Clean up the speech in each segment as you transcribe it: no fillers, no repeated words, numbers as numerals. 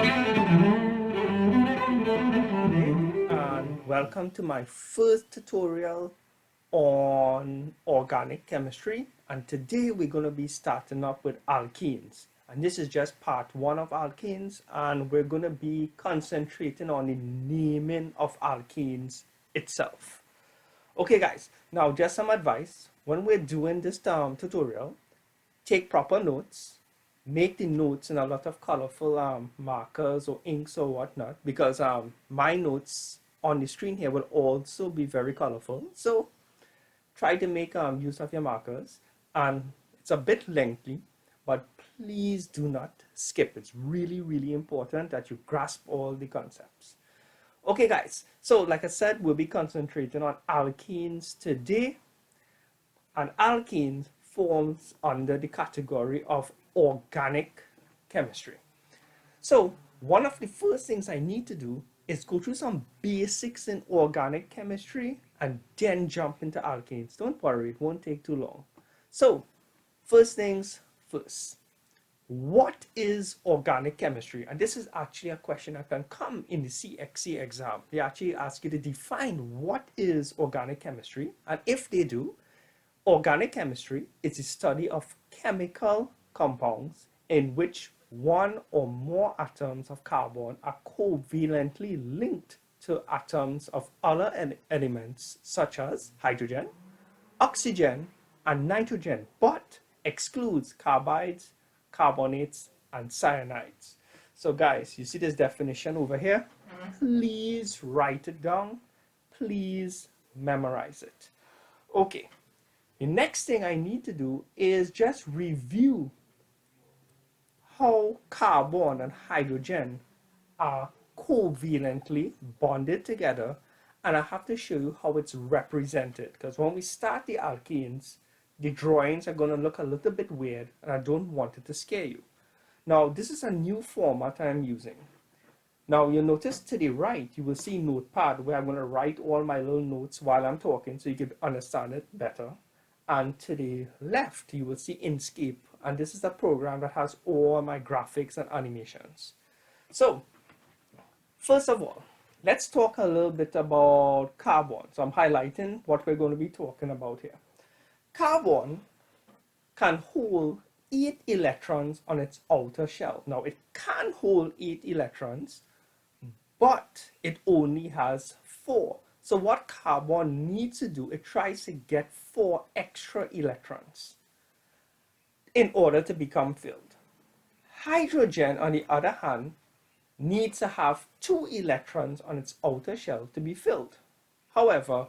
And welcome to my first tutorial on organic chemistry, and today we're going to be starting up with alkenes, and this is just part one of alkenes, and we're going to be concentrating on the naming of alkenes itself. Okay guys, now just some advice. When we're doing this tutorial, take proper notes, make the notes in a lot of colorful markers or inks or whatnot, because my notes on the screen here will also be very colorful. So try to make use of your markers, and it's a bit lengthy, but please do not skip. It's really important that you grasp all the concepts. Okay guys, so like I said, we'll be concentrating on alkenes today, and alkenes forms under the category of organic chemistry. So one of the first things I need to do is go through some basics in organic chemistry and then jump into alkanes. Don't worry, it won't take too long. So first things first, what is organic chemistry? And this is actually a question that can come in the CXC exam. They actually ask you to define what is organic chemistry, and if they do, organic chemistry is the study of chemical compounds in which one or more atoms of carbon are covalently linked to atoms of other elements such as hydrogen, oxygen, and nitrogen, but excludes carbides, carbonates, and cyanides. So guys, you see this definition over here? Please write it down. Please memorize it. Okay. The next thing I need to do is just review how carbon and hydrogen are covalently bonded together, and I have to show you how it's represented, because when we start the alkenes, the drawings are going to look a little bit weird, and I don't want it to scare you. Now, this is a new format I'm using. Now, you'll notice to the right, you will see Notepad, where I'm going to write all my little notes while I'm talking so you can understand it better. And to the left, you will see Inkscape, and this is the program that has all my graphics and animations. So, first of all, let's talk a little bit about carbon. So I'm highlighting what we're going to be talking about here. Carbon can hold 8 electrons on its outer shell. Now, it can hold 8 electrons, but it only has 4. So what carbon needs to do, it tries to get 4 extra electrons in order to become filled. Hydrogen, on the other hand, needs to have 2 electrons on its outer shell to be filled. However,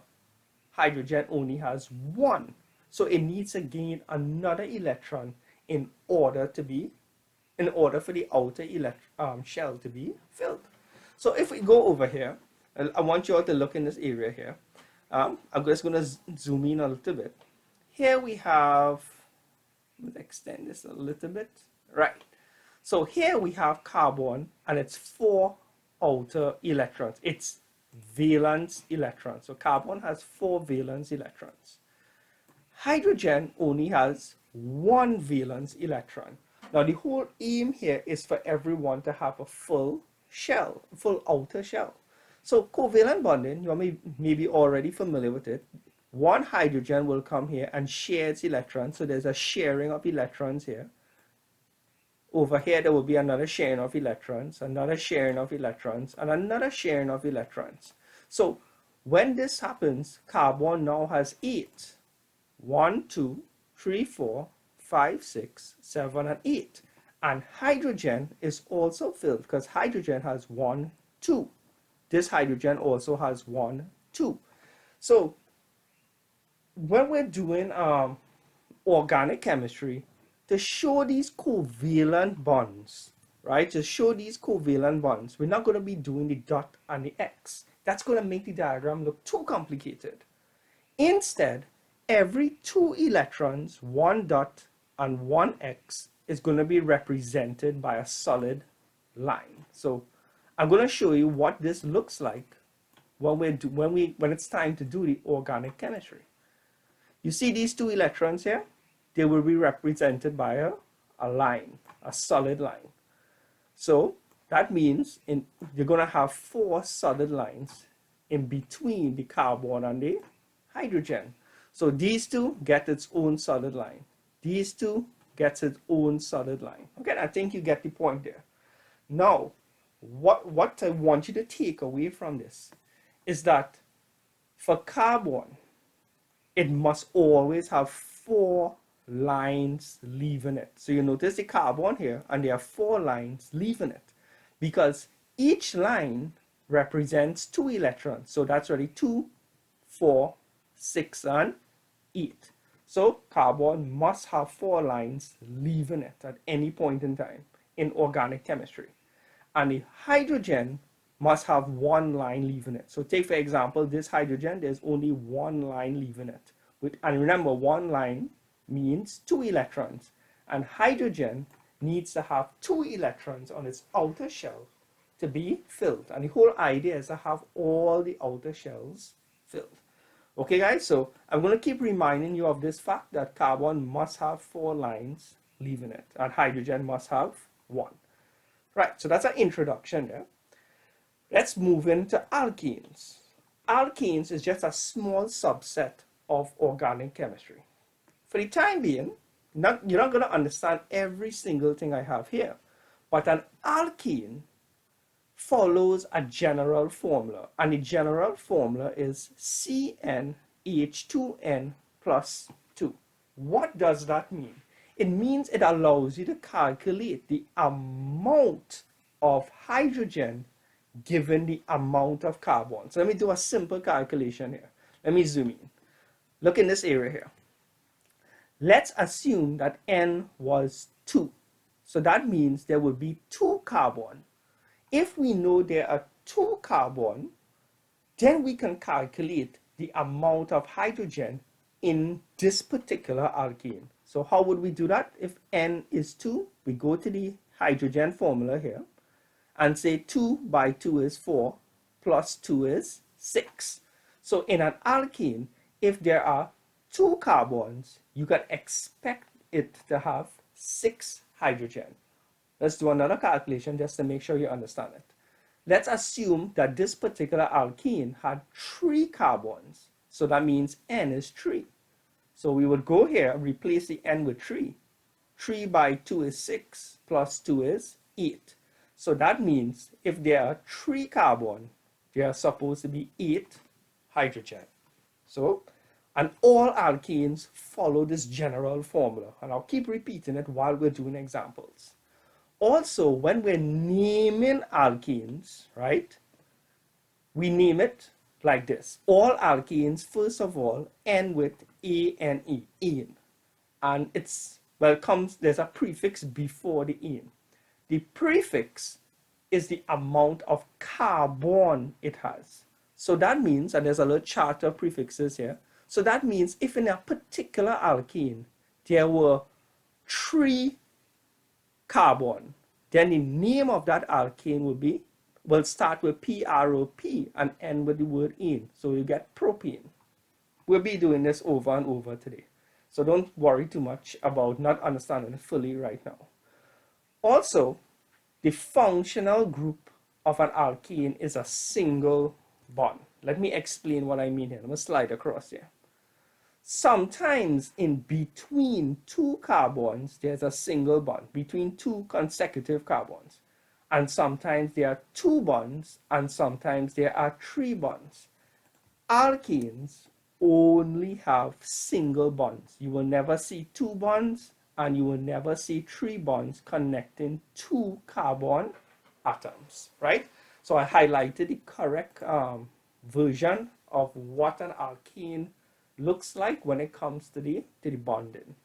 hydrogen only has 1. So it needs to gain another electron in order for the outer shell to be filled. So if we go over here, I want you all to look in this area here. I'm just going to zoom in a little bit. Here we have, let's extend this a little bit. Right. So here we have carbon and its 4 outer electrons. It's valence electrons. So carbon has 4 valence electrons. Hydrogen only has 1 valence electron. Now the whole aim here is for everyone to have a full shell, full outer shell. So covalent bonding, you may be already familiar with it. One hydrogen will come here and share its electrons. So there's a sharing of electrons here. Over here, there will be another sharing of electrons, another sharing of electrons, and another sharing of electrons. So when this happens, carbon now has 8. 1, 2, 3, 4, 5, 6, 7, and 8. And hydrogen is also filled because hydrogen has 1, 2. This hydrogen also has 1, 2. So when we're doing organic chemistry, to show these covalent bonds, right? To show these covalent bonds, we're not going to be doing the dot and the X. That's going to make the diagram look too complicated. Instead, every 2 electrons, 1 dot and 1 X, is going to be represented by a solid line. So I'm going to show you what this looks like when it's time to do the organic chemistry. You see these 2 electrons here? They will be represented by a line, a solid line. So That means you're going to have 4 solid lines in between the carbon and the hydrogen. So these two get its own solid line. These two gets its own solid line. Okay, I think you get the point there. Now, what I want you to take away from this is that for carbon, it must always have 4 lines leaving it. So you notice the carbon here, and there are 4 lines leaving it, because each line represents 2 electrons. So that's already 2, 4, 6, and 8. So carbon must have 4 lines leaving it at any point in time in organic chemistry. And the hydrogen must have 1 line leaving it. So take, for example, this hydrogen, there's only 1 line leaving it. And remember, 1 line means 2 electrons. And hydrogen needs to have 2 electrons on its outer shell to be filled. And the whole idea is to have all the outer shells filled. Okay, guys, so I'm going to keep reminding you of this fact that carbon must have 4 lines leaving it, and hydrogen must have 1. Right, so that's an introduction there. Let's move into alkenes. Alkenes is just a small subset of organic chemistry. For the time being, you're not going to understand every single thing I have here, but an alkene follows a general formula, and the general formula is CnH2n plus 2. What does that mean? It means it allows you to calculate the amount of hydrogen given the amount of carbon. So let me do a simple calculation here. Let me zoom in. Look in this area here. Let's assume that N was 2. So that means there would be 2 carbon. If we know there are 2 carbon, then we can calculate the amount of hydrogen in this particular alkene. So how would we do that? If N is 2, we go to the hydrogen formula here and say 2 by 2 is 4 plus 2 is 6. So in an alkene, if there are 2 carbons, you can expect it to have 6 hydrogen. Let's do another calculation just to make sure you understand it. Let's assume that this particular alkene had 3 carbons. So that means N is 3. So we would go here and replace the N with 3. 3 by 2 is 6 plus 2 is 8. So that means if there are 3 carbon, there are supposed to be 8 hydrogen. So, and all alkenes follow this general formula. And I'll keep repeating it while we're doing examples. Also, when we're naming alkenes, right, we name it like this. All alkenes, first of all, end with ane, ane. And it's, well, there's a prefix before the ane. The prefix is the amount of carbon it has. So that means, and there's a little chart of prefixes here. So that means if in a particular alkene there were 3 carbon, then the name of that alkene will start with prop and end with the word ene. So you get propane. We'll be doing this over and over today. So don't worry too much about not understanding it fully right now. Also, the functional group of an alkene is a single bond. Let me explain what I mean here. I'm going to slide across here. Sometimes in between 2 carbons, there's a single bond, between 2 consecutive carbons. And sometimes there are 2 bonds, and sometimes there are 3 bonds. Alkenes only have single bonds. You will never see 2 bonds, and you will never see 3 bonds connecting 2 carbon atoms, right? So I highlighted the correct version of what an alkene looks like when it comes to the bonding.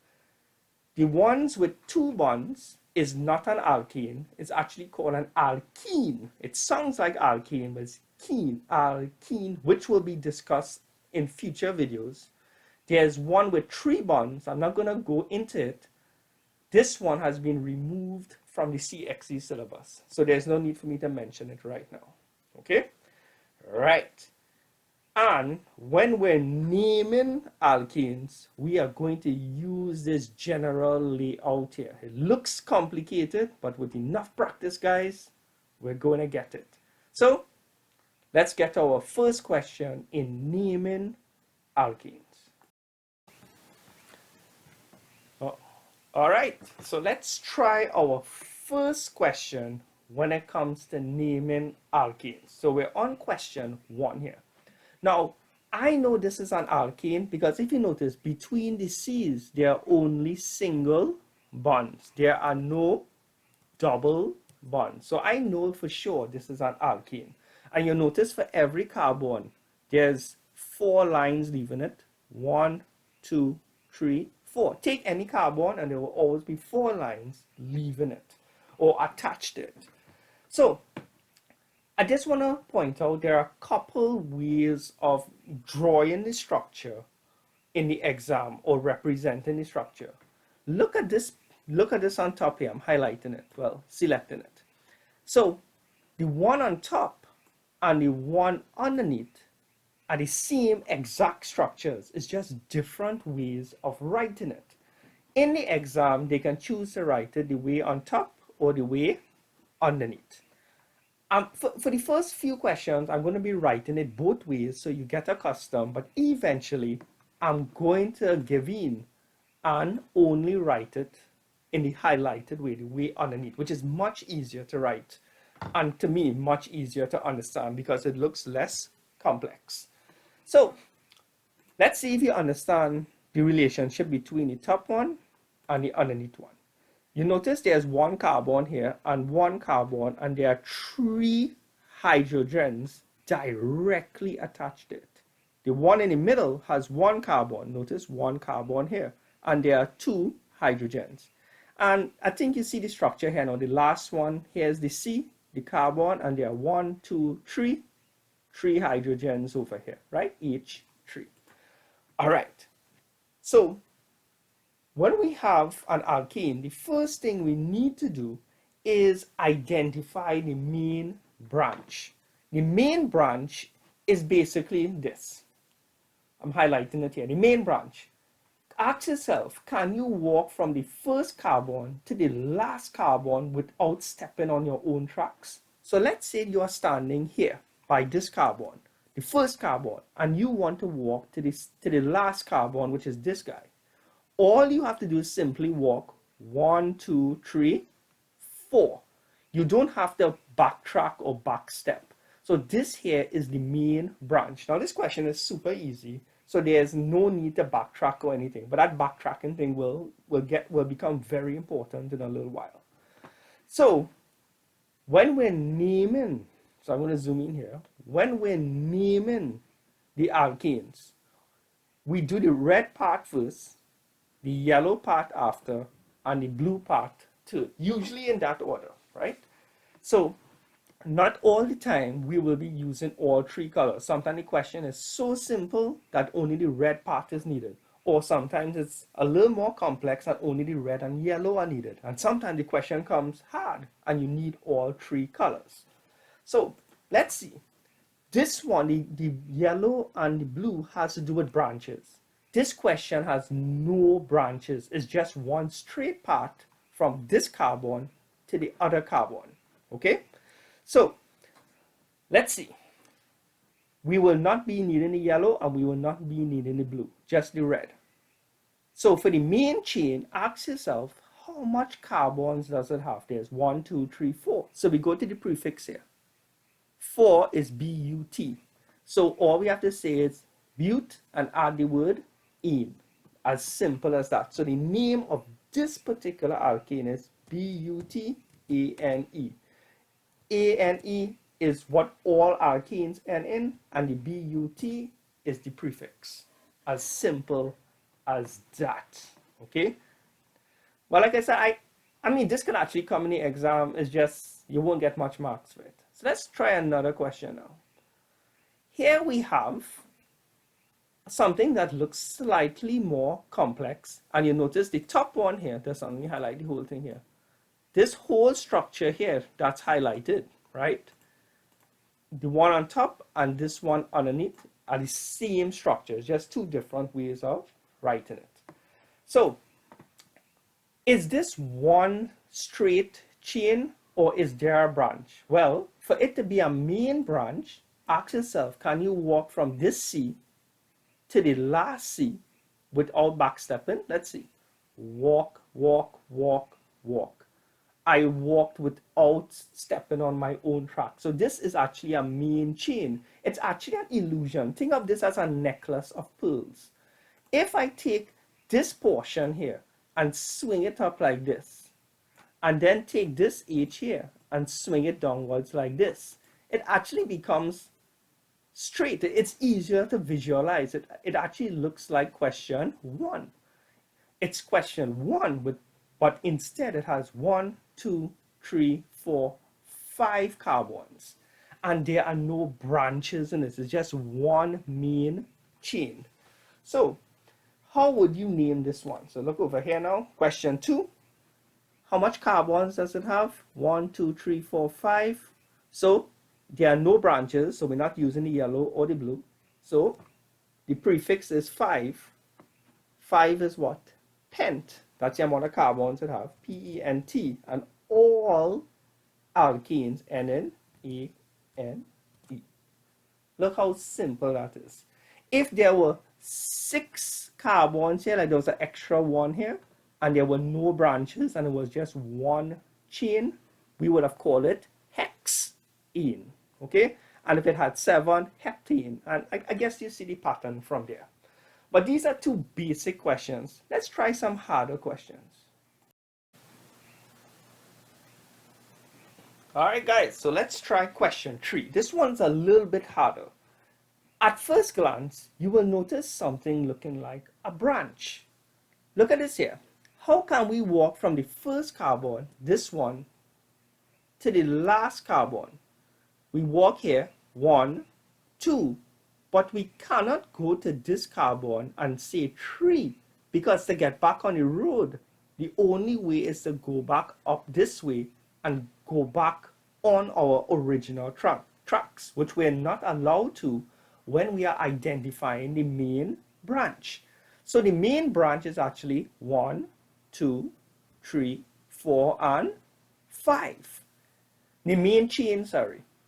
The ones with 2 bonds is not an alkene. It's actually called an alkene. It sounds like alkene, but it's kene, alkene, which will be discussed in future videos. There's one with 3 bonds. I'm not going to go into it. This one has been removed from the CXC syllabus, so there's no need for me to mention it right now. Okay? Right. And when we're naming alkenes, we are going to use this general layout here. It looks complicated, but with enough practice, guys, We're going to get it. So let's get our first question in naming alkenes. Oh, all right, so let's try our first question when it comes to naming alkenes. So we're on question 1 here. Now, I know this is an alkane because if you notice, between the C's, there are only single bonds. There are no double bonds. So I know for sure this is an alkane. And you notice for every carbon, there's 4 lines leaving it. 1, 2, 3, 4. Take any carbon and there will always be 4 lines leaving it or attached to it. So I just want to point out there are a couple ways of drawing the structure in the exam or representing the structure. Look at this on top here. I'm highlighting it, well, selecting it. So the one on top and the one underneath are the same exact structures. It's just different ways of writing it. In the exam, they can choose to write it the way on top or the way underneath. For the first few questions, I'm going to be writing it both ways so you get accustomed, but eventually I'm going to give in and only write it in the highlighted way, the way underneath, which is much easier to write and to me much easier to understand because it looks less complex. So let's see if you understand the relationship between the top one and the underneath one. You notice there's 1 carbon here and 1 carbon, and there are 3 hydrogens directly attached to it. The one in the middle has 1 carbon. Notice 1 carbon here, and there are 2 hydrogens. And I think you see the structure here now. The last one, here's the C, the carbon, and there are 1, 2, 3 hydrogens over here, right? Each 3. All right. So when we have an alkane, the first thing we need to do is identify the main branch. The main branch is basically this. I'm highlighting it here. The main branch. Ask yourself, can you walk from the first carbon to the last carbon without stepping on your own tracks? So let's say you are standing here by this carbon, the first carbon, and you want to walk to the last carbon, which is this guy. All you have to do is simply walk 1, 2, 3, 4. You don't have to backtrack or backstep. So this here is the main branch. Now this question is super easy, so there's no need to backtrack or anything. But that backtracking thing will become very important in a little while. So when we're naming, so I'm going to zoom in here. When we're naming the alkanes, we do the red part first, the yellow part after, and the blue part too, usually in that order, right? So not all the time we will be using all 3 colors. Sometimes the question is so simple that only the red part is needed, or sometimes it's a little more complex and only the red and yellow are needed, and sometimes the question comes hard and you need all 3 colors. So let's see. This one, the yellow and the blue, has to do with branches. This question has no branches. It's just one straight path from this carbon to the other carbon. Okay? So let's see. We will not be needing the yellow and we will not be needing the blue, just the red. So for the main chain, ask yourself, how much carbons does it have? There's 1, 2, 3, 4. So we go to the prefix here. 4 is BUT. So all we have to say is but and add the word ene. As simple as that. So the name of this particular alkane is BUTANE. ANE is what all alkanes end in, and the BUT is the prefix. As simple as that. Okay? Well, like I said, I mean, this can actually come in the exam. It's just you won't get much marks for it. So let's try another question now. Here we have something that looks slightly more complex, and you notice the top one here, let me highlight the whole thing here. This whole structure here that's highlighted, right? The one on top and this one underneath are the same structures, just 2 different ways of writing it. So is this one straight chain or is there a branch? Well, for it to be a main branch, ask yourself, can you walk from this C to the last C without backstepping? Let's see. Walk, walk, walk, walk. I walked without stepping on my own track. So this is actually a main chain. It's actually an illusion. Think of this as a necklace of pearls. If I take this portion here and swing it up like this, and then take this H here and swing it downwards like this, it actually becomes straight. It's easier to visualize. It actually looks like question 1. It's question 1, but instead it has 1, 2, 3, 4, 5 carbons. And there are no branches in this. It's just one main chain. So how would you name this one? So look over here now. Question 2. How much carbons does it have? 1, 2, 3, 4, 5. So there are no branches, so we're not using the yellow or the blue. So the prefix is 5. 5 is what? Pent. That's the amount of carbons it have. P-E-N-T. And all alkanes, N-N-A-N-E. Look how simple that is. If there were 6 carbons here, like there was an extra 1 here, and there were no branches, and it was just one chain, we would have called it hexane, okay? And if it had 7, heptane. And I guess you see the pattern from there. But these are 2 basic questions. Let's try some harder questions. All right, guys, so let's try question 3. This one's a little bit harder. At first glance, you will notice something looking like a branch. Look at this here. How can we walk from the first carbon, this one, to the last carbon? We walk here, 1, 2, but we cannot go to this carbon and say 3, because to get back on the road, the only way is to go back up this way and go back on our original tracks, which we're not allowed to when we are identifying the main branch. So the main branch is actually 1, 2, 3, 4, and 5. The main chain,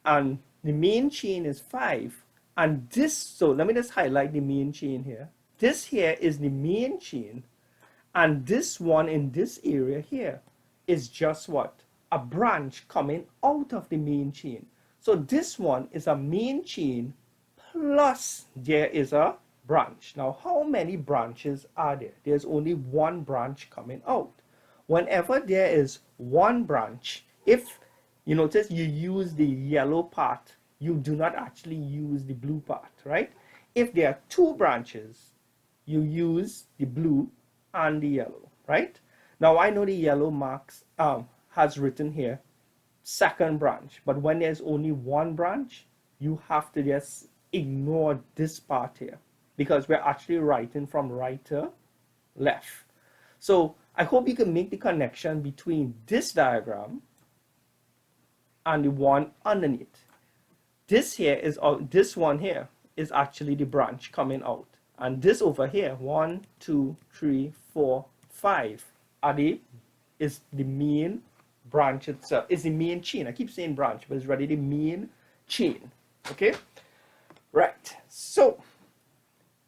and the main chain is 5. And this, so let me just highlight the main chain here. This here is the main chain, and this one in this area here is just what? A branch coming out of the main chain. So this one is a main chain plus there is a branch. Now, how many branches are there? There's only one branch coming out. Whenever there is one branch, if you notice you use the yellow part, you do not actually use the blue part, right? If there are 2 branches, you use the blue and the yellow, right? Now, I know the yellow marks has written here second branch, but when there's only one branch, you have to just ignore this part here, because we're actually writing from right to left. So I hope you can make the connection between this diagram and the one underneath. This here is, this one here is actually the branch coming out, and this over here, 1, 2, 3, 4, 5 is the main branch itself. Is the main chain. I keep saying branch, but it's really the main chain. Okay, right. So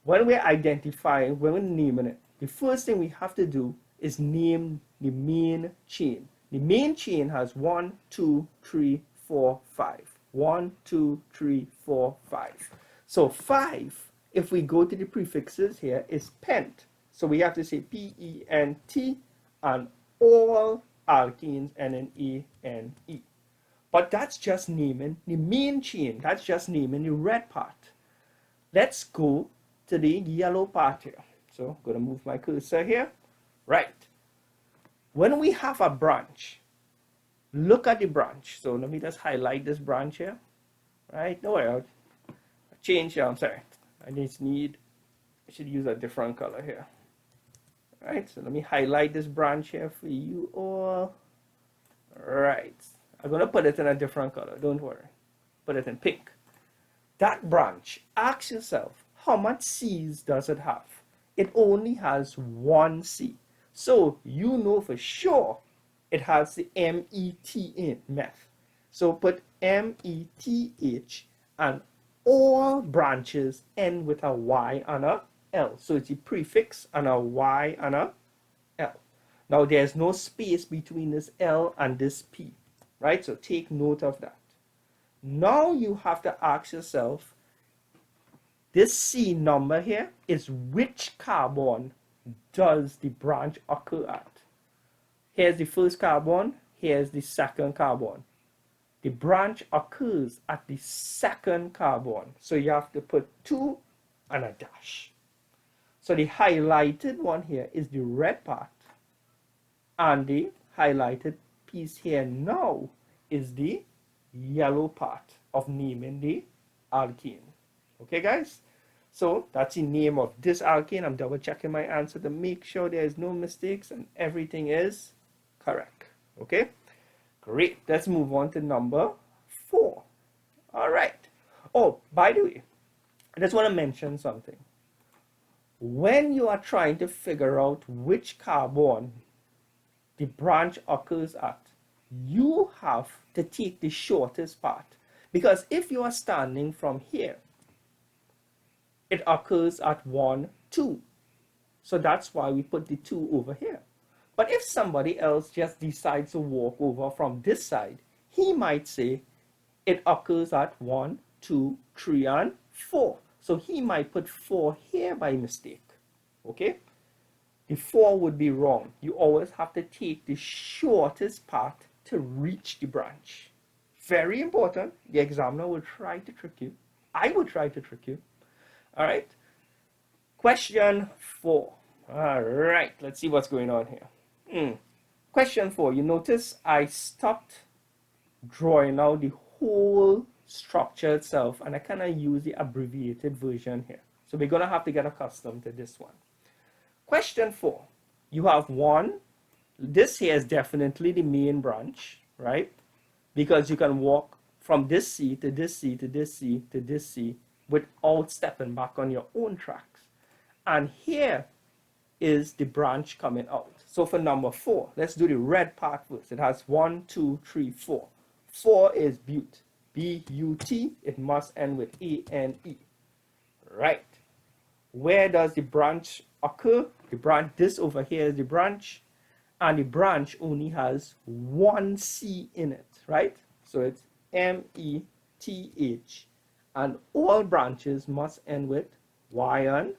when we're identifying, when we're naming it, the first thing we have to do is name the main chain. The main chain has 1, 2, 3, 4, 5. 1, 2, 3, 4, 5. So 5, if we go to the prefixes here, is pent. So we have to say P-E-N-T, and all alkanes, N-N-A-N-E. But that's just naming the main chain. That's just naming the red part. Let's go to the yellow part here. So I'm going to move my cursor here. Right. When we have a branch, look at the branch. So let me just highlight this branch here. Right. No, I change here. I'm sorry. I should use a different color here. Right. So let me highlight this branch here for you all. Right. I'm going to put it in a different color. Don't worry. Put it in pink. That branch, ask yourself, how much C's does it have? It only has one C. So you know for sure it has the MET in meth. So put METH and all branches end with a Y and a L. So it's a prefix and a Y and a L. Now there's no space between this L and this P, right? So take note of that. Now you have to ask yourself, this C number here is which carbon does the branch occur at? Here's the first carbon, here's the second carbon. The branch occurs at the second carbon. So you have to put 2 and a dash. So the highlighted one here is the red part. And the highlighted piece here now is the yellow part of naming the alkane. Okay, guys? So that's the name of this alkane. I'm double checking my answer to make sure there is no mistakes and everything is correct. Okay? Great. Let's move on to number 4. All right. Oh, by the way, I just want to mention something. When you are trying to figure out which carbon the branch occurs at, you have to take the shortest part. Because if you are standing from here, it occurs at 1, 2. So that's why we put the 2 over here. But if somebody else just decides to walk over from this side, he might say it occurs at 1, 2, 3, and 4. So he might put 4 here by mistake. Okay? The 4 would be wrong. You always have to take the shortest part to reach the branch. Very important. The examiner will try to trick you. I will try to trick you. All right. Question 4. All right. Let's see what's going on here. Question 4. You notice I stopped drawing out the whole structure itself, and I kind of use the abbreviated version here. So we're going to have to get accustomed to this one. Question 4. You have 1. This here is definitely the main branch, right? Because you can walk from this C to this C to this C to this C without stepping back on your own tracks. And here is the branch coming out. So for number 4, let's do the red part first. It has 1, 2, 3, 4. 4 is but. B-U-T. It must end with A-N-E. Right. Where does the branch occur? The branch, this over here is the branch. And the branch only has 1 C in it, right? So it's M-E-T-H. And all branches must end with Y and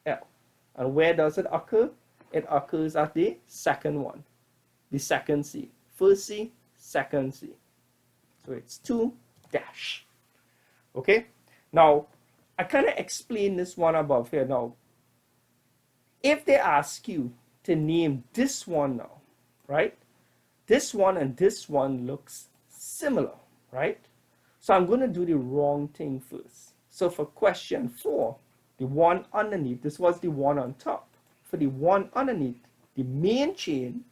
L. And where does it occur? It occurs at the second one, the second C. First C, second C. So it's 2 dash. Okay? Now, I kind of explained this one above here. Now, if they ask you to name this one now, right? This one and this one looks similar, right? So I'm going to do the wrong thing first. So for question 4, the one underneath, this was the one on top. For the one underneath, the main chain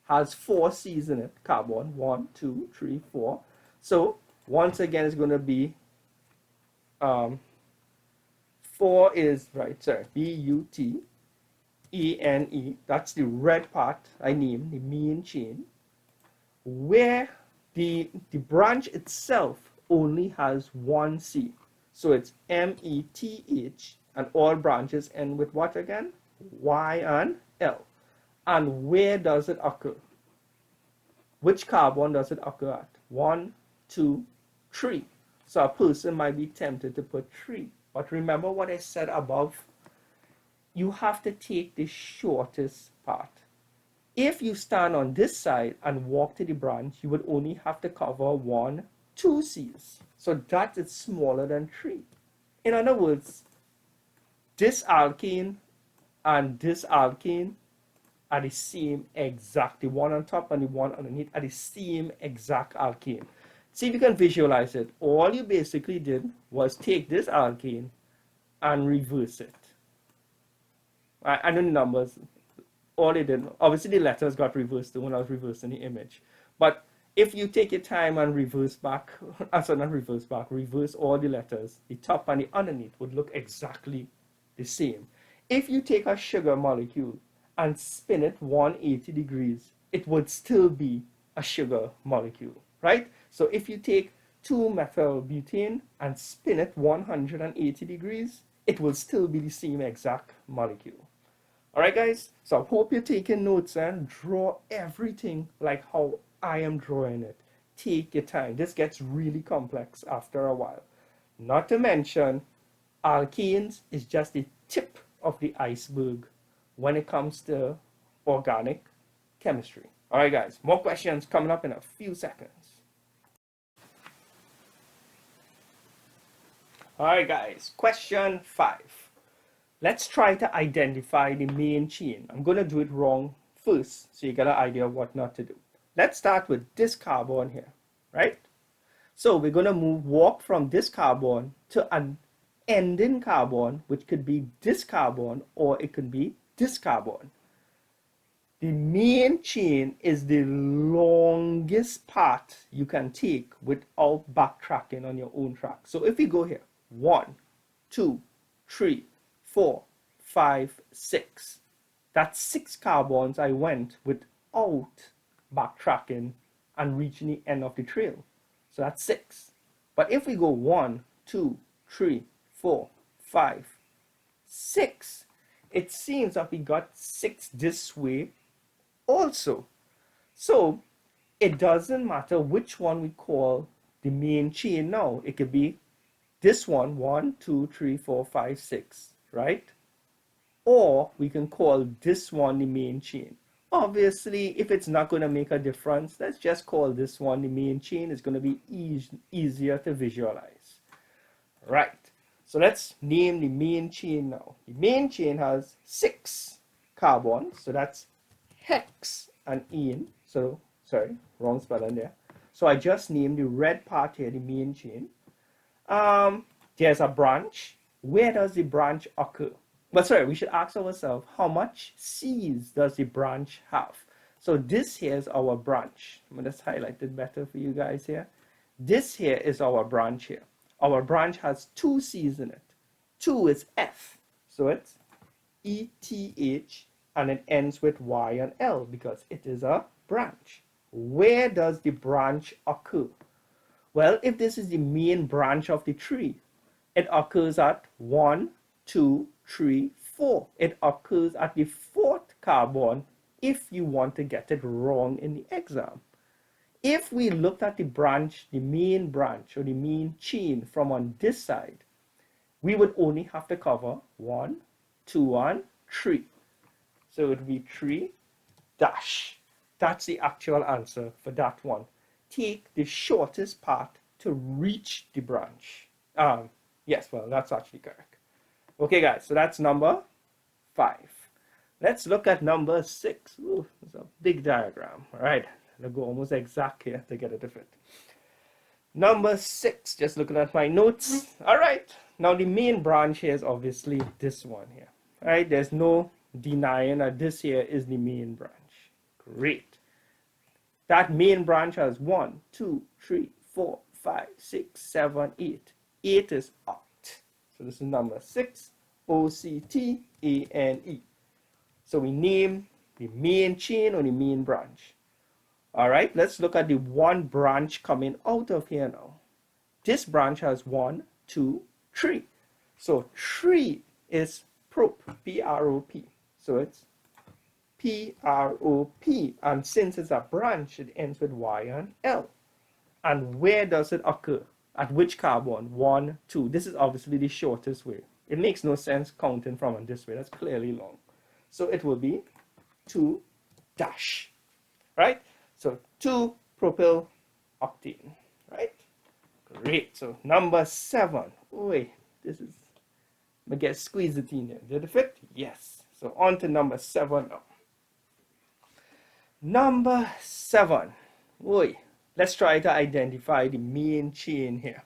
has 4 C's in it, carbon, 1, 2, 3, 4. So once again, it's going to be 4 is, right, sorry, B-U-T-E-N-E. That's the red part I named, the main chain, where the branch itself only has 1 C. So it's M-E-T-H, and all branches end with what again? Y and L. And where does it occur? Which carbon does it occur at? 1, 2, 3. So a person might be tempted to put 3. But remember what I said above? You have to take the shortest part. If you stand on this side and walk to the branch, you would only have to cover 1, 2 C's. So that is smaller than 3. In other words, this alkane and this alkane are the same exact. The one on top and the one underneath are the same exact alkane. See if you can visualize it. All you basically did was take this alkane and reverse it. I know the numbers. All they did, obviously the letters got reversed when I was reversing the image. But if you take your time and reverse back, sorry, not reverse back, reverse all the letters, the top and the underneath would look exactly the same. If you take a sugar molecule and spin it 180 degrees, it would still be a sugar molecule, right? So if you take 2-methylbutane and spin it 180 degrees, it will still be the same exact molecule. All right, guys? So I hope you're taking notes and draw everything like how I am drawing it. Take your time. This gets really complex after a while. Not to mention, alkanes is just the tip of the iceberg when it comes to organic chemistry. All right, guys, more questions coming up in a few seconds. All right, guys, question 5. Let's try to identify the main chain. I'm going to do it wrong first so you get an idea of what not to do. Let's start with this carbon here, right? So we're going to walk from this carbon to an ending carbon, which could be this carbon or it could be this carbon. The main chain is the longest path you can take without backtracking on your own track. So if we go here, 1, 2, 3, 4, 5, 6. That's 6 carbons I went without backtracking and reaching the end of the trail. So that's 6. But if we go 1, 2, 3, 4, 5, 6, it seems that we got 6 this way also. So it doesn't matter which one we call the main chain now. It could be this one, 1, 2, 3, 4, 5, 6, right? Or we can call this one the main chain. Obviously, if it's not going to make a difference, let's just call this one the main chain. It's going to be easier to visualize. Right. So let's name the main chain now. The main chain has 6 carbons. So that's hex and ene. So, sorry, wrong spelling there. So I just named the red part here the main chain. There's a branch. Where does the branch occur? But sorry, we should ask ourselves, how much C's does the branch have? So this here is our branch. I'm going to just highlight it better for you guys here. This here is our branch here. Our branch has 2 C's in it. 2 is F. So it's ETH and it ends with Y and L because it is a branch. Where does the branch occur? Well, if this is the main branch of the tree, it occurs at 1, 2, 3, 4. It occurs at the 4th carbon if you want to get it wrong in the exam. If we looked at the branch, the main branch or the main chain from on this side, we would only have to cover 1, 2, and 3. So it would be 3 dash. That's the actual answer for that one. Take the shortest path to reach the branch. Yes, well, that's actually correct. Okay, guys, so that's number 5. Let's look at number 6. Ooh, it's a big diagram. All right, I'll go almost exact here to get it to fit. Number 6, just looking at my notes. All right, now the main branch here is obviously this one here. All right, there's no denying that this here is the main branch. Great. That main branch has 1, 2, 3, 4, 5, 6, 7, 8. 8 is oct. So this is number 6, OCTANE. So we name the main chain or the main branch. All right, let's look at the one branch coming out of here now. This branch has 1, 2, 3. So 3 is prop, P-R-O-P. So it's P-R-O-P. And since it's a branch, it ends with Y and L. And where does it occur? At which carbon? 1, 2. This is obviously the shortest way. It makes no sense counting from on this way. That's clearly long. So it will be 2 dash. Right? So 2 propyl octane. Right? Great. So number 7. Wait, this is, I guess squeeze it in here. Did it fit? Yes. So on to number 7 now. Number 7. Wait. Let's try to identify the main chain here.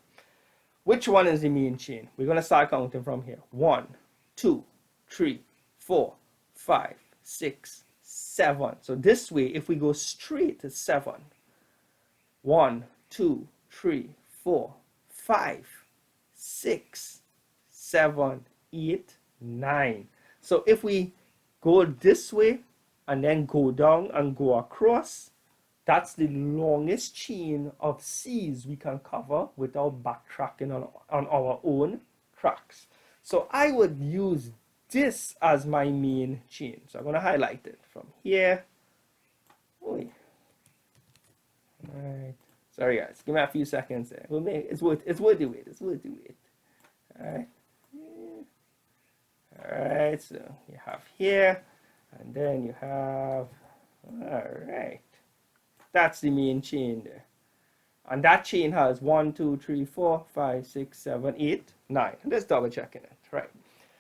Which one is the main chain? We're going to start counting from here. 1, 2, 3, 4, 5, 6, 7. So this way, if we go straight to 7, 1, 2, 3, 4, 5, 6, 7, 8, 9. So if we go this way, and then go down and go across. That's the longest chain of C's we can cover without backtracking on our own tracks. So I would use this as my main chain. So I'm going to highlight it from here. Oy. All right. Sorry guys, give me a few seconds there. It's worth the wait. It's worth the wait. All right. All right. So you have here, and then you have. All right. That's the main chain there. And that chain has 1, 2, 3, 4, 5, 6, 7, 8, 9. Let's double checking it. Right.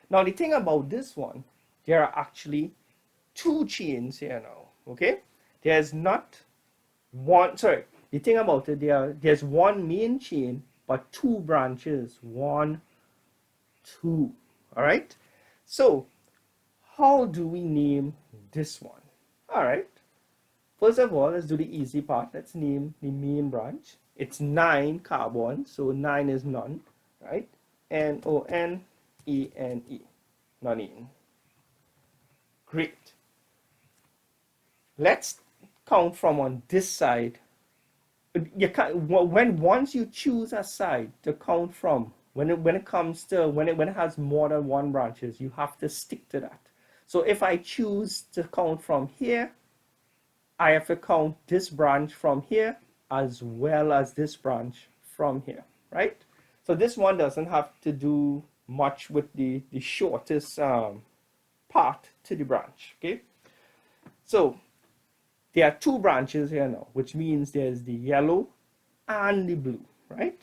Now the thing about this one, there are actually two chains here now. Okay? There's not one, sorry, the thing about it, there's one main chain, but two branches. 1, 2. Alright? So how do we name this one? Alright. First of all, let's do the easy part. Let's name the main branch. It's 9 carbon, so 9 is none, right? Nonene, nonene. Great. Let's count from on this side. You can't, once you choose a side to count from, when it has more than one branches, you have to stick to that. So if I choose to count from here, I have to count this branch from here as well as this branch from here, right? So this one doesn't have to do much with the shortest part to the branch, okay? So there are two branches here now, which means there's the yellow and the blue, right?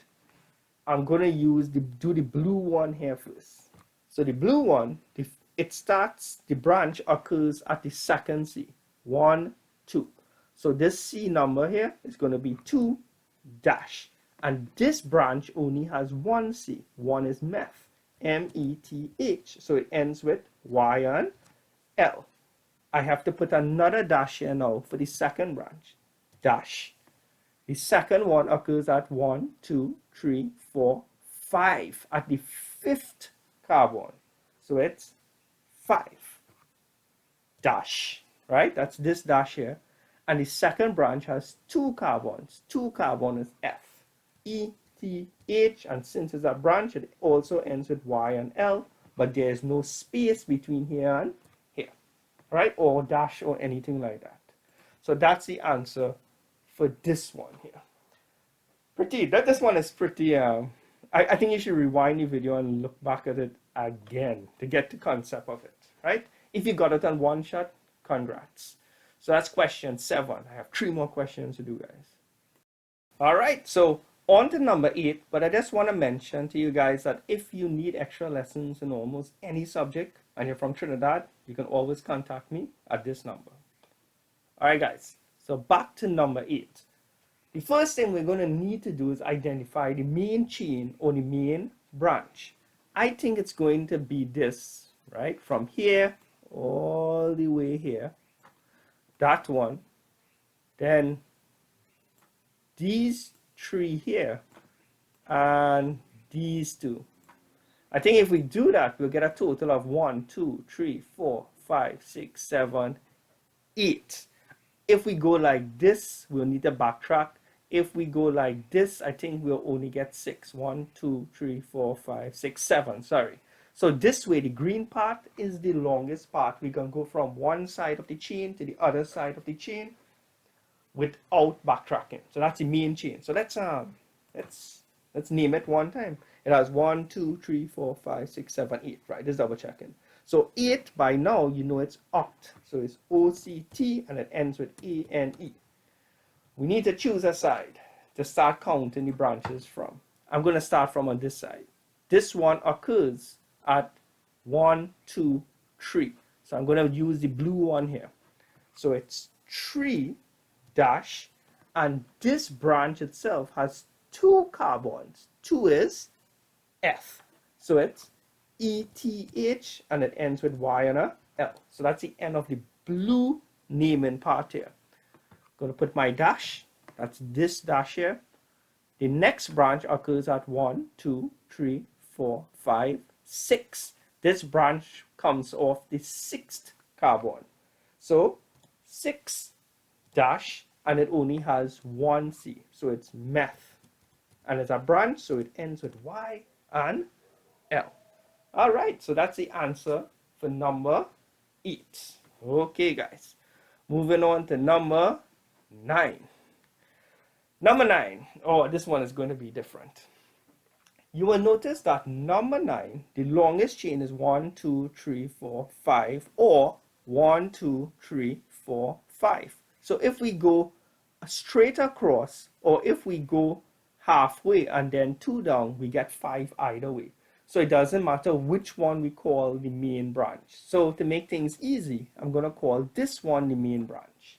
I'm going to do the blue one here first. So the blue one, the branch occurs at the second C, 1, 2. So this C number here is going to be 2 dash. And this branch only has one C. One is meth, M-E-T-H. So it ends with Y and L. I have to put another dash here now for the second branch. Dash. The second one occurs at 1, 2, 3, 4, 5. At the fifth carbon. So it's 5. Dash. Right? That's this dash here. And the second branch has 2 carbons. 2 carbon is F. E, T, H. And since it's a branch, it also ends with Y and L. But there is no space between here and here. Right? Or dash or anything like that. So that's the answer for this one here. This one is pretty, I think you should rewind the video and look back at it again to get the concept of it. Right? If you got it on one shot, congrats. So that's question 7. I have 3 more questions to do, guys. All right, so on to number 8, but I just want to mention to you guys that if you need extra lessons in almost any subject and you're from Trinidad, you can always contact me at this number. All right, guys, so back to number 8. The first thing we're going to need to do is identify the main chain or the main branch. I think it's going to be this, right? From here all the way here. That one, then these 3 here, and these 2. I think if we do that, we'll get a total of 1, 2, 3, 4, 5, 6, 7, 8. If we go like this, we'll need to backtrack. If we go like this, I think we'll only get 6. 1, 2, 3, 4, 5, 6, 7, sorry. So this way, the green part is the longest part. We can go from one side of the chain to the other side of the chain without backtracking. So that's the main chain. So let's name it one time. It has 1, 2, 3, 4, 5, 6, 7, 8. Right? Just double checking. So 8 by now you know it's oct. So it's O-C-T and it ends with A-N-E. We need to choose a side to start counting the branches from. I'm going to start from on this side. This one occurs at 1, 2, 3. So I'm going to use the blue one here. So it's 3 dash, and this branch itself has 2 carbons. 2 is F. So it's E-T-H, and it ends with Y and a L. So that's the end of the blue naming part here. I'm going to put my dash. That's this dash here. The next branch occurs at 1, 2, 3, 4, 5, 6. This branch comes off the 6th carbon. So 6 dash, and it only has one C, so it's meth. And it's a branch, so it ends with Y and L. All right, so that's the answer for number 8. Okay, guys. Moving on to number 9. Number 9. Oh, this one is going to be different. You will notice that number 9, the longest chain is 1, 2, 3, 4, 5, or 1, 2, 3, 4, 5. So if we go straight across, or if we go halfway and then 2 down, we get 5 either way. So it doesn't matter which one we call the main branch. So to make things easy, I'm going to call this one the main branch.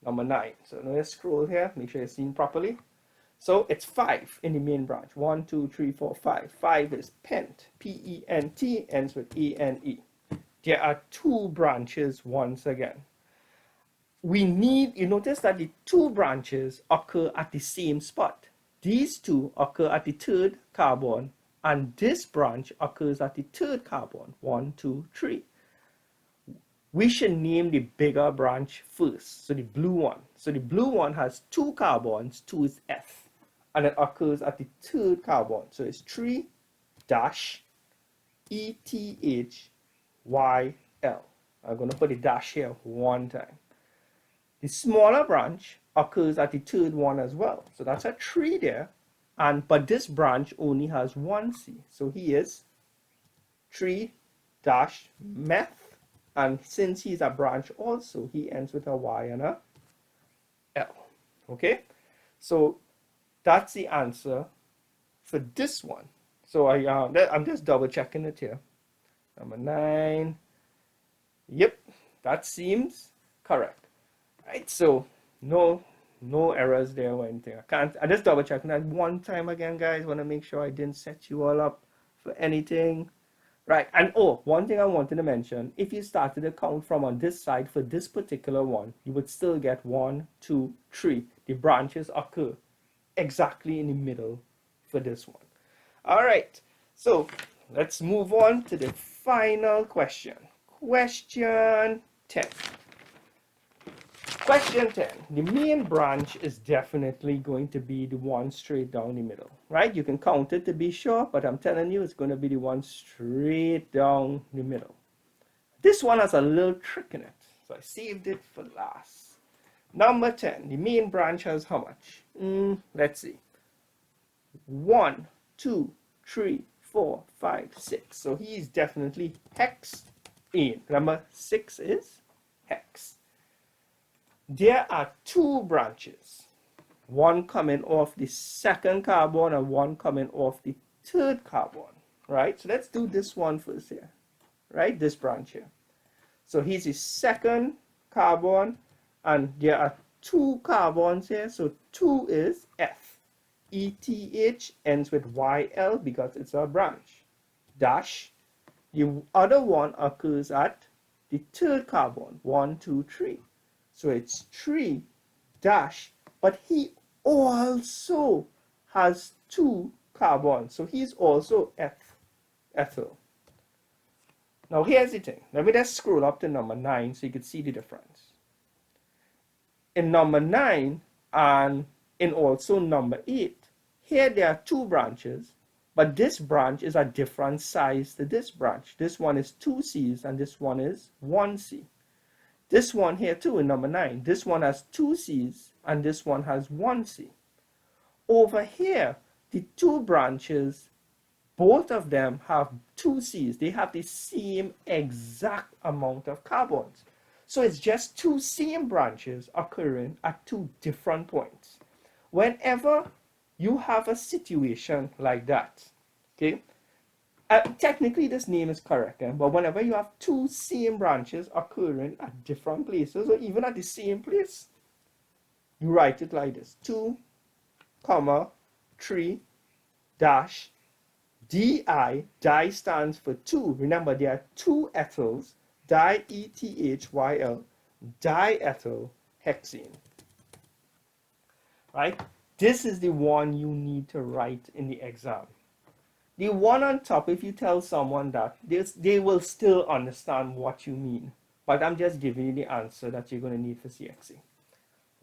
Number 9. So now let's scroll here, make sure it's seen properly. So it's 5 in the main branch. 1, 2, 3, 4, 5. 5 is pent. P-E-N-T, ends with A-N-E. There are 2 branches once again. You notice that the 2 branches occur at the same spot. These 2 occur at the 3rd carbon, and this branch occurs at the 3rd carbon. 1, 2, 3. We should name the bigger branch first, so the blue one. So the blue one has 2 carbons, 2 is F, and it occurs at the 3rd carbon. So it's 3 dash ETHYL. I'm going to put the dash here one time. The smaller branch occurs at the 3rd one as well. So that's a 3 there, but this branch only has one C. So he is 3 dash meth. And since he's a branch also, he ends with a Y and a L. Okay? So that's the answer for this one. So I'm just double checking it here. Number 9. Yep, that seems correct. Right, so no errors there or anything. I just double checking that one time again, guys. Want to make sure I didn't set you all up for anything. Right, and one thing I wanted to mention, if you started to count from on this side for this particular one, you would still get 1, 2, 3. The branches occur exactly in the middle for this one. All right, so let's move on to the final question. Question 10. Question 10. The main branch is definitely going to be the one straight down the middle, right? You can count it to be sure, but I'm telling you it's going to be the one straight down the middle. This one has a little trick in it, so I saved it for last. Number 10. The main branch has how much? Let's see. 1, 2, 3, 4, 5, 6. So he is definitely hex in. Remember, 6 is hex. There are 2 branches, one coming off the 2nd carbon and one coming off the 3rd carbon, right? So let's do this one first here, right? This branch here. So here's the 2nd carbon, and there are 2 carbons here, so 2 is F. ETH ends with YL because it's a branch. Dash. The other one occurs at the 3rd carbon, 1, 2, 3. So it's 3 dash, but he also has 2 carbons. So he's also ethyl. Now here's the thing. Let me just scroll up to number 9 so you can see the difference. In number 9 and in also number 8, here there are 2 branches, but this branch is a different size to this branch. This one is 2 C's and this one is 1 C. This one here too in number 9, this one has 2 C's and this one has 1 C. Over here, the 2 branches, both of them have 2 C's. They have the same exact amount of carbons. So it's just 2 same branches occurring at 2 different points. Whenever you have a situation like that, okay, technically this name is correct, but whenever you have 2 same branches occurring at different places or even at the same place, you write it like this: 2, 3 dash di. Di stands for 2. Remember, there are 2 ethyls, diethyl, diethyl hexane. Right? This is the one you need to write in the exam. The one on top, if you tell someone that, they will still understand what you mean. but I'm just giving you the answer that you're going to need for CXC.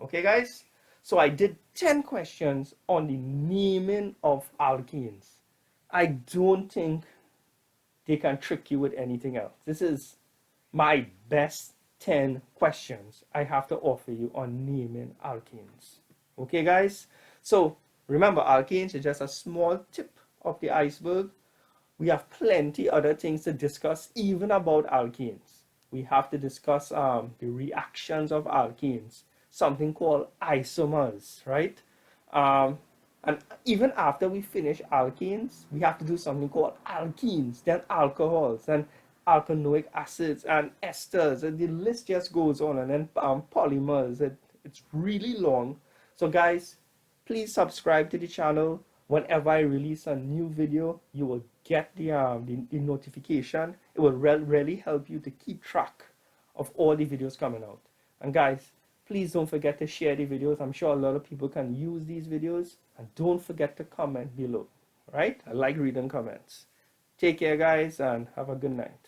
Okay, guys? So I did 10 questions on the naming of alkenes. I don't think they can trick you with anything else. This is my best 10 questions I have to offer you on naming alkenes. Okay, guys? So remember, alkenes is just a small tip of the iceberg. We have plenty other things to discuss, even about alkenes. We have to discuss the reactions of alkenes, something called isomers, right? Um, and even after we finish alkenes, we have to do something called alkenes, then alcohols, and alkanoic acids and esters, and the list just goes on, and then polymers. It's really long. So guys, please subscribe to the channel. Whenever I release a new video, you will get the notification. It will really help you to keep track of all the videos coming out. And guys, please don't forget to share the videos. I'm sure a lot of people can use these videos. And don't forget to comment below. Right? I like reading comments. Take care, guys, and have a good night.